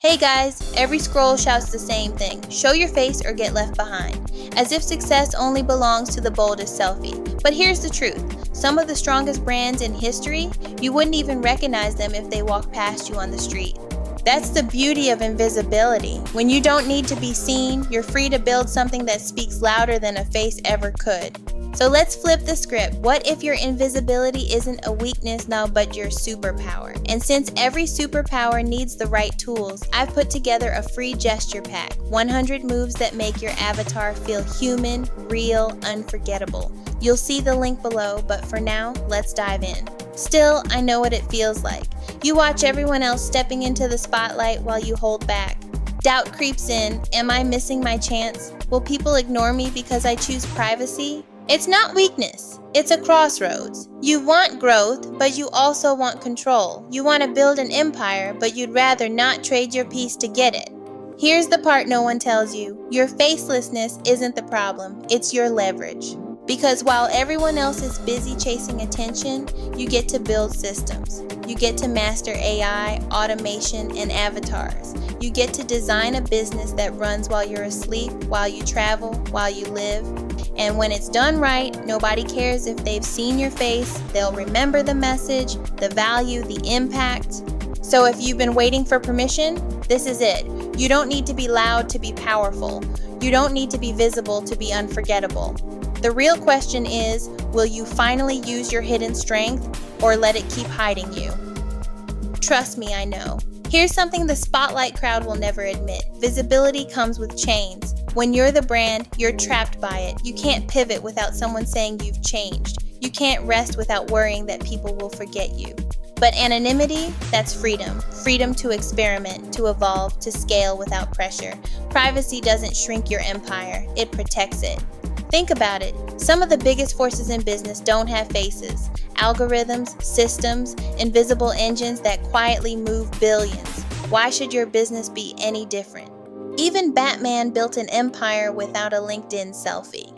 Hey guys, every scroll shouts the same thing: show your face or get left behind, as if success only belongs to the boldest selfie. But here's the truth: some of the strongest brands in history, you wouldn't even recognize them if they walked past you on the street. That's the beauty of invisibility. When you don't need to be seen, you're free to build something that speaks louder than a face ever could. So let's flip the script. What if your invisibility isn't a weakness now, but your superpower? And since every superpower needs the right tools, I've put together a free gesture pack: 100 moves that make your avatar feel human, real, unforgettable. You'll see the link below, but for now, let's dive in. Still, I know what it feels like. You watch everyone else stepping into the spotlight while you hold back. Doubt creeps in. Am I missing my chance? Will people ignore me because I choose privacy? It's not weakness. It's a crossroads. You want growth, but you also want control. You want to build an empire, but you'd rather not trade your peace to get it. Here's the part no one tells you. Your facelessness isn't the problem. It's your leverage. Because while everyone else is busy chasing attention, you get to build systems. You get to master AI, automation, and avatars. You get to design a business that runs while you're asleep, while you travel, while you live. And when it's done right, nobody cares if they've seen your face. They'll remember the message, the value, the impact. So if you've been waiting for permission, this is it. You don't need to be loud to be powerful. You don't need to be visible to be unforgettable. The real question is, will you finally use your hidden strength or let it keep hiding you? Trust me, I know. Here's something the spotlight crowd will never admit. Visibility comes with chains. When you're the brand, you're trapped by it. You can't pivot without someone saying you've changed. You can't rest without worrying that people will forget you. But anonymity, that's freedom. Freedom to experiment, to evolve, to scale without pressure. Privacy doesn't shrink your empire, it protects it. Think about it. Some of the biggest forces in business don't have faces. Algorithms, systems, invisible engines that quietly move billions. Why should your business be any different? Even Batman built an empire without a LinkedIn selfie.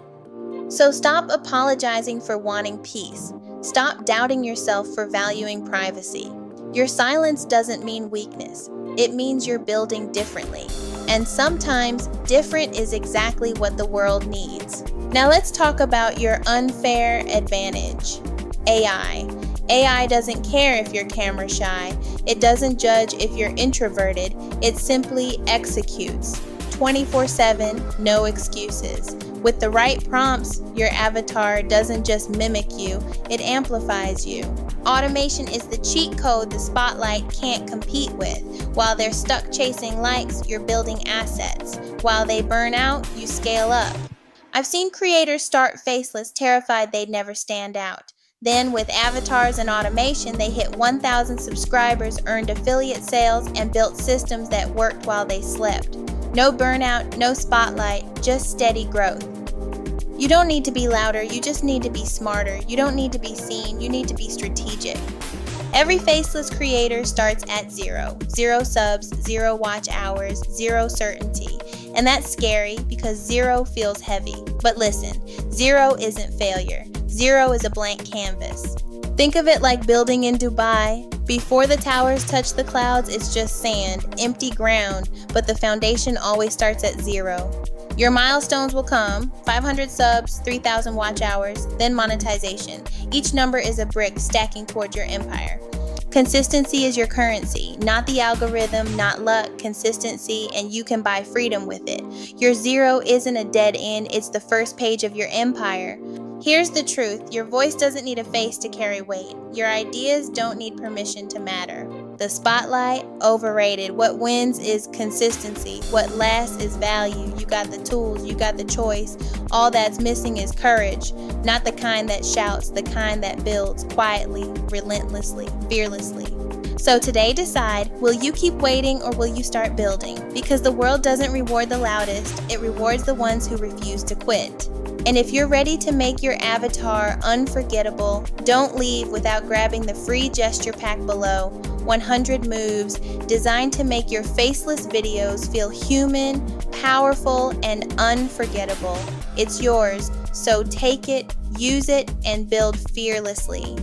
So stop apologizing for wanting peace. Stop doubting yourself for valuing privacy. Your silence doesn't mean weakness. It means you're building differently. And sometimes, different is exactly what the world needs. Now let's talk about your unfair advantage. AI. AI doesn't care if you're camera shy. It doesn't judge if you're introverted. It simply executes. 24/7, no excuses. With the right prompts, your avatar doesn't just mimic you, it amplifies you. Automation is the cheat code the spotlight can't compete with. While they're stuck chasing likes, you're building assets. While they burn out, you scale up. I've seen creators start faceless, terrified they'd never stand out. Then, with avatars and automation, they hit 1,000 subscribers, earned affiliate sales, and built systems that worked while they slept. No burnout, no spotlight, just steady growth. You don't need to be louder, you just need to be smarter. You don't need to be seen, you need to be strategic. Every faceless creator starts at zero. 0 subs, 0 watch hours, 0 certainty. And that's scary because 0 feels heavy. But listen, 0 isn't failure. 0 is a blank canvas. Think of it like building in Dubai. Before the towers touch the clouds, it's just sand, empty ground, but the foundation always starts at 0. Your milestones will come: 500 subs, 3,000 watch hours, then monetization. Each number is a brick stacking toward your empire. Consistency is your currency, not the algorithm, not luck, consistency, and you can buy freedom with it. Your 0 isn't a dead end, it's the first page of your empire. Here's the truth: your voice doesn't need a face to carry weight. Your ideas don't need permission to matter. The spotlight, overrated. What wins is consistency. What lasts is value. You got the tools, you got the choice. All that's missing is courage. Not the kind that shouts, the kind that builds quietly, relentlessly, fearlessly. So today decide, will you keep waiting or will you start building? Because the world doesn't reward the loudest, it rewards the ones who refuse to quit. And if you're ready to make your avatar unforgettable, don't leave without grabbing the free gesture pack below. 100 moves designed to make your faceless videos feel human, powerful, and unforgettable. It's yours, so take it, use it, and build fearlessly.